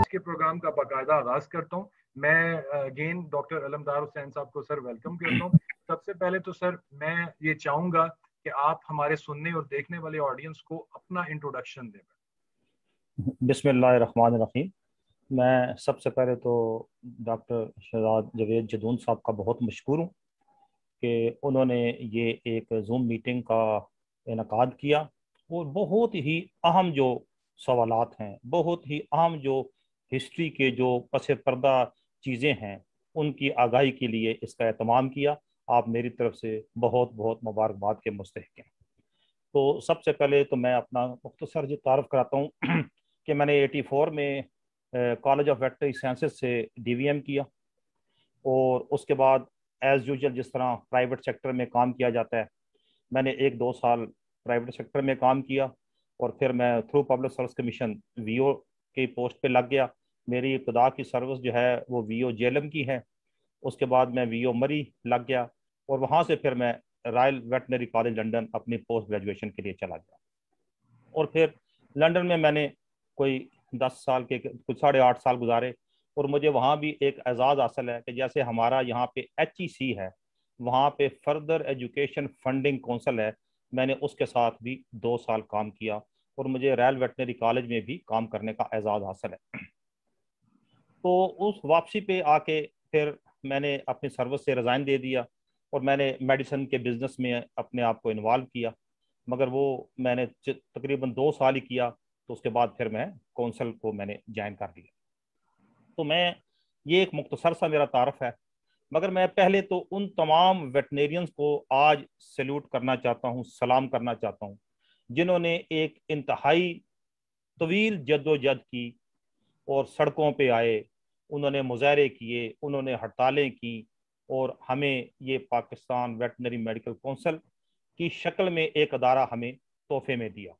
के प्रोग्राम का बाकायदा आगाज करता हूँ। मैं अगेन डॉक्टर अलमदार हुसैन साहब को सर वेलकम करता हूँ। सबसे पहले तो सर मैं ये चाहूंगा कि आप हमारे सुनने और देखने वाले ऑडियंस को अपना इंट्रोडक्शन दें। बिस्मिल्लाहिर्रहमानिर्रहीम। मैं सबसे पहले तो डॉक्टर शहजाद जवेद जदून साहब का बहुत मशकूर हूँ कि उन्होंने ये एक जूम मीटिंग का इनकाद किया और बहुत ही अहम जो सवालात हैं, बहुत ही अहम जो हिस्ट्री के जो पस पर्दा चीज़ें हैं, उनकी आगाही के लिए इसका एहतमाम किया। आप मेरी तरफ से बहुत बहुत मुबारकबाद के मुस्तहिक हैं। तो सबसे पहले तो मैं अपना मुख्तसर जी तारफ़ कराता हूँ कि मैंने 84 में कॉलेज ऑफ वेटनरी साइंसेज से डीवीएम किया और उसके बाद एज़ यूजुअल जिस तरह प्राइवेट सेक्टर में काम किया जाता है, मैंने 1-2 साल प्राइवेट सेक्टर में काम किया और फिर मैं through public service commission VO की पोस्ट पे लग गया। मेरी इब्तदा की सर्विस जो है वो वीओ जेएलएम की है। उसके बाद मैं वीओ मरी लग गया और वहाँ से फिर मैं रॉयल वेटनरी कॉलेज लंदन अपनी पोस्ट ग्रेजुएशन के लिए चला गया। और फिर लंदन में मैंने कोई 10 साल के कुछ 8.5 साल गुजारे और मुझे वहाँ भी एक एजाज़ हासिल है कि जैसे हमारा यहाँ पे HEC है, वहाँ पे फर्दर एजुकेशन फंडिंग काउंसिल है, मैंने उसके साथ भी 2 साल काम किया और मुझे रॉयल वेटनरी कॉलेज में भी काम करने का एजाज़ हासिल है। तो उस वापसी पे आके फिर मैंने अपनी सर्विस से रिज़ाइन दे दिया और मैंने मेडिसिन के बिज़नेस में अपने आप को इन्वॉल्व किया, मगर वो मैंने तकरीबन 2 साल ही किया। तो उसके बाद फिर मैं कौंसल को मैंने ज्वाइन कर लिया। तो मैं ये एक मुख्तसर सा मेरा तारफ़ है, मगर मैं पहले तो उन तमाम वेटनेरियंस को आज सैल्यूट करना चाहता हूँ, सलाम करना चाहता हूँ, जिन्होंने एक इंतहाई तवील जद्दोजहद की और सड़कों पे आए, उन्होंने मुजाहरे किए, उन्होंने हड़तालें की और हमें ये पाकिस्तान वेटनरी मेडिकल काउंसिल की शक्ल में एक अदारा हमें तोहफे में दिया।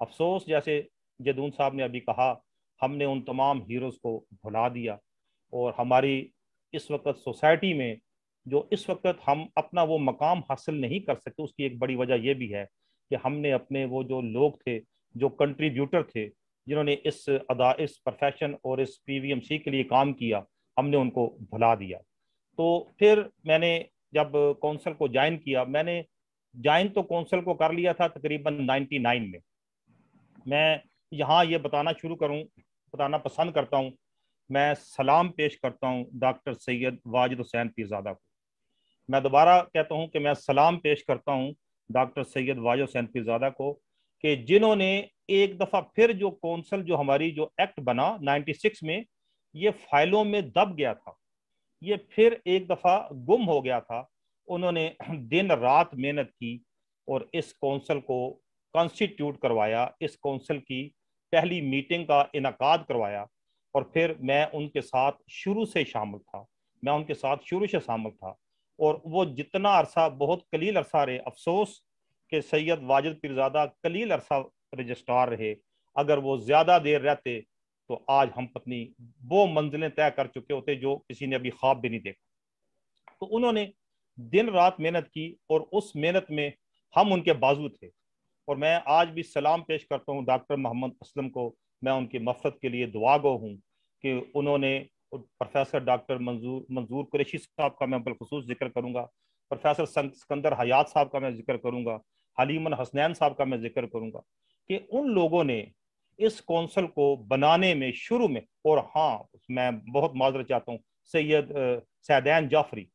अफसोस, जैसे जदून साहब ने अभी कहा, हमने उन तमाम हीरोज़ को भुला दिया और हमारी इस वक्त सोसाइटी में जो इस वक्त हम अपना वो मकाम हासिल नहीं कर सकते, उसकी एक बड़ी वजह यह भी है कि हमने अपने वो जो लोग थे, जो कंट्रीब्यूटर थे, जिन्होंने इस प्रोफेशन और इस PVMC के लिए काम किया, हमने उनको भुला दिया। तो फिर मैंने जब कौंसल को ज्वाइन किया, मैंने ज्वाइन तो कौंसल को कर लिया था तकरीबन 99 में। मैं यहाँ ये बताना पसंद करता हूँ, मैं सलाम पेश करता हूँ डॉक्टर सैयद वाजिद हुसैन पीरजादा को। मैं दोबारा कहता हूँ कि मैं सलाम पेश करता हूँ डॉक्टर सैयद वाजिद हुसैन पीरजादा को, कि जिन्होंने एक दफ़ा फिर जो कौंसल जो हमारी जो एक्ट बना 96 में, ये फाइलों में दब गया था, ये फिर एक दफ़ा गुम हो गया था। उन्होंने दिन रात मेहनत की और इस कौंसल को कॉन्स्टिट्यूट करवाया, इस कौंसल की पहली मीटिंग का इनकाद करवाया और फिर मैं उनके साथ शुरू से शामिल था, मैं उनके साथ शुरू से शामिल था। और वो जितना अरसा, बहुत कलील अरसा रहे, अफसोस कि सैयद वाजिद पीरजादा कलील अरसा रजिस्ट्रार रहे, अगर वो ज़्यादा देर रहते तो आज हम अपनी वो मंजिलें तय कर चुके होते जो किसी ने अभी ख्वाब भी नहीं देखा। तो उन्होंने दिन रात मेहनत की और उस मेहनत में हम उनके बाजू थे। और मैं आज भी सलाम पेश करता हूँ डॉक्टर मोहम्मद असलम को, मैं उनकी मफ़रत के लिए दुआ गो हूँ कि उन्होंने, प्रोफेसर डॉक्टर मंजूर मंजूर कुरैशी साहब का मैं बिलखुसूस जिक्र करूँगा, प्रोफेसर सिकंदर हयात साहब का मैं जिक्र करूँगा, हलीमन हसनैन साहब का मैं जिक्र करूँगा, कि उन लोगों ने इस कौंसल को बनाने में शुरू में, और हाँ मैं बहुत माजरत चाहता हूँ सैयद सैदैन जाफरी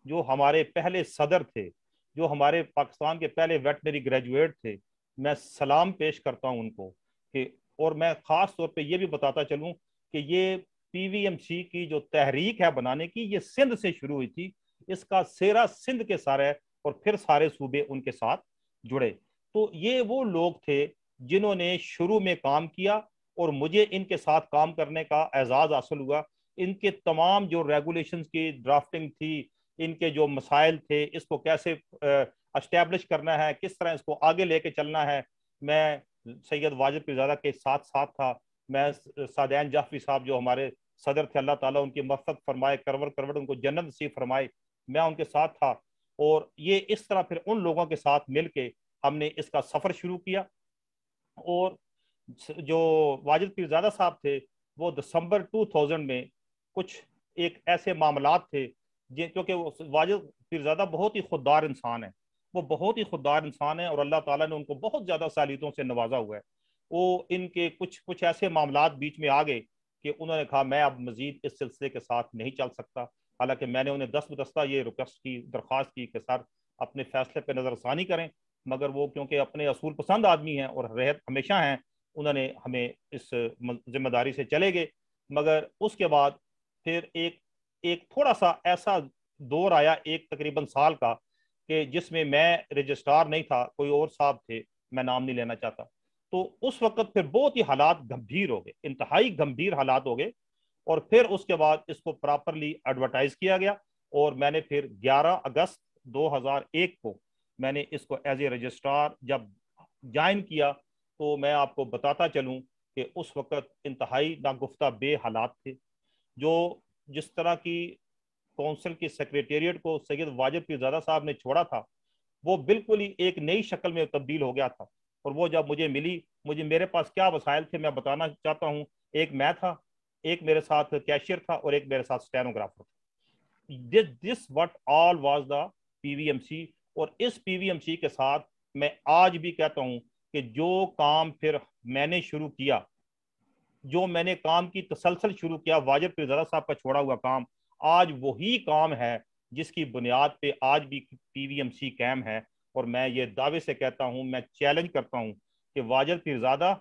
जो हमारे पहले सदर थे, जो हमारे पाकिस्तान के पहले वेटनरी ग्रेजुएट थे, मैं सलाम पेश करता हूँ उनको कि, और मैं ख़ास तौर पे ये भी बताता चलूँ कि ये PVMC की जो तहरीक है बनाने की, ये सिंध से शुरू हुई थी, इसका सेरा सिंध के सारे और फिर सारे सूबे उनके साथ जुड़े। तो ये वो लोग थे जिन्होंने शुरू में काम किया और मुझे इनके साथ काम करने का एजाज़ हासिल हुआ। इनके तमाम जो रेगुलेशंस की ड्राफ्टिंग थी, इनके जो मसाइल थे, इसको कैसे एस्टेब्लिश करना है, किस तरह इसको आगे लेके चलना है, मैं सैयद वाजिद पीरजादा के साथ साथ था। मैं सादैन जाफरी साहब जो हमारे सदर थे, अल्लाह ताला उनकी मफ़रत फरमाए, करवर करवट उनको जन्नत नसीब फरमाए, मैं उनके साथ था। और ये इस तरह फिर उन लोगों के साथ मिल के हमने इसका सफ़र शुरू किया। और जो वाजिद पीरजादा साहब थे, वो दिसंबर 2000 में कुछ एक ऐसे मामलात थे क्योंकि वाजिद पीरजादा बहुत ही खुददार इंसान है, वो बहुत ही खुददार इंसान है और अल्लाह ताला ने उनको बहुत ज़्यादा सालियतों से नवाजा हुआ है। वो इनके कुछ कुछ ऐसे मामलात बीच में आ गए कि उन्होंने कहा मैं अब मजीद इस सिलसिले के साथ नहीं चल सकता। हालांकि मैंने उन्हें दस बदस्ता ये रिक्वेस्ट की, दरख्वास्त की कि सर अपने फैसले पर नज़रसानी करें, मगर वो क्योंकि अपने असूल पसंद आदमी हैं और रहत हमेशा हैं, उन्होंने हमें इस जिम्मेदारी से चले गए। मगर उसके बाद फिर एक एक थोड़ा सा ऐसा दौर आया, एक तकरीबन साल का, कि जिसमें मैं रजिस्ट्रार नहीं था, कोई और साहब थे, मैं नाम नहीं लेना चाहता। तो उस वक्त फिर बहुत ही हालात गंभीर हो गए, इंतहाई गंभीर हालात हो गए। और फिर उसके बाद इसको प्रॉपरली एडवर्टाइज किया गया और मैंने फिर 11 अगस्त 2001 को मैंने इसको एज ए रजिस्ट्रार जब ज्वाइन किया, तो मैं आपको बताता चलूं कि उस वक्त इंतहाई नागुफ्ता बे हालात थे। जो जिस तरह की कौंसिल की सेक्रेटेरिएट को सैयद वाजिद पीरजादा साहब ने छोड़ा था, वो बिल्कुल ही एक नई शक्ल में तब्दील हो गया था। और वो जब मुझे मिली, मुझे मेरे पास क्या वसाइल थे मैं बताना चाहता हूँ। एक मैं था, एक मेरे साथ कैशियर था और एक मेरे साथ स्टेनोग्राफर था। This what all was the PVMC. और इस पीवीएमसी के साथ मैं आज भी कहता हूँ कि जो काम फिर मैंने शुरू किया, जो मैंने काम की तसलसल शुरू किया, वाजिद पीरजादा साहब का छोड़ा हुआ काम, आज वही काम है जिसकी बुनियाद पे आज भी पीवीएमसी कायम है। और मैं ये दावे से कहता हूं, मैं चैलेंज करता हूं कि वाजिद पीरजादा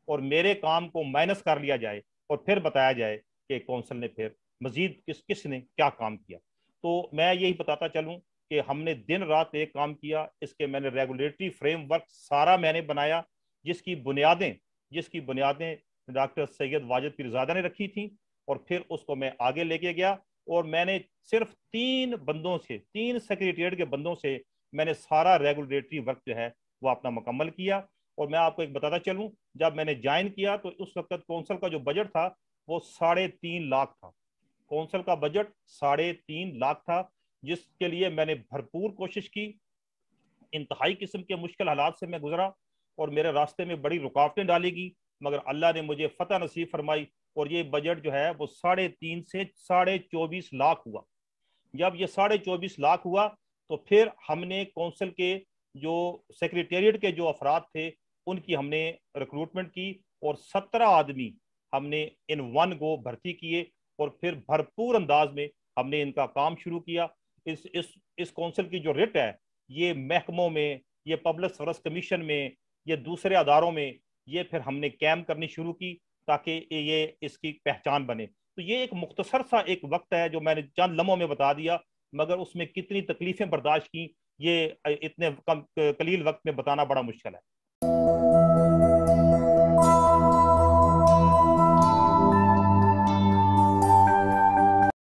और मेरे काम को माइनस कर लिया जाए और फिर बताया जाए कि कौंसिल ने फिर मजीद किसने क्या काम किया। तो मैं यही बताता चलूं कि हमने दिन रात एक काम किया, इसके मैंने रेगुलेटरी फ्रेमवर्क सारा मैंने बनाया, जिसकी बुनियादें डॉक्टर सैयद वाजिद पीरजादा ने रखी थी। और फिर उसको मैं आगे लेके गया और मैंने सिर्फ 3 सेक्रेटेरिएट के बंदों से मैंने सारा रेगुलेटरी वर्क जो है वो अपना मुकम्मल किया। और मैं आपको एक बताता चलूं, जब मैंने ज्वाइन किया तो उस वक्त कौंसिल का जो बजट था वो 3.5 लाख था। कौंसिल का बजट 3.5 लाख था, जिसके लिए मैंने भरपूर कोशिश की। इंतहाई किस्म के मुश्किल हालात से मैं गुजरा और मेरे रास्ते में बड़ी रुकावटें डाली गई, मगर अल्लाह ने मुझे फतह नसीब फरमाई और ये बजट जो है वो 3.5 से 24.5 लाख हुआ। जब ये 24.5 लाख हुआ तो फिर हमने कौंसिल के जो सेक्रेटेरिएट के जो अफराद थे उनकी हमने रिक्रूटमेंट की और 17 आदमी हमने इन वन गो भर्ती किए और फिर भरपूर अंदाज में हमने इनका काम शुरू किया। इस कौंसिल की जो रिट है, ये महकमों में, ये पब्लिक सर्विस कमीशन में, ये दूसरे अदारों में, ये फिर हमने कैम करनी शुरू की ताकि ये इसकी पहचान बने। तो ये एक मुख्तसर सा एक वक्त है जो मैंने चंद लम्हों में बता दिया, मगर उसमें कितनी तकलीफें बर्दाश्त की ये इतने कम कलील वक्त में बताना बड़ा मुश्किल है।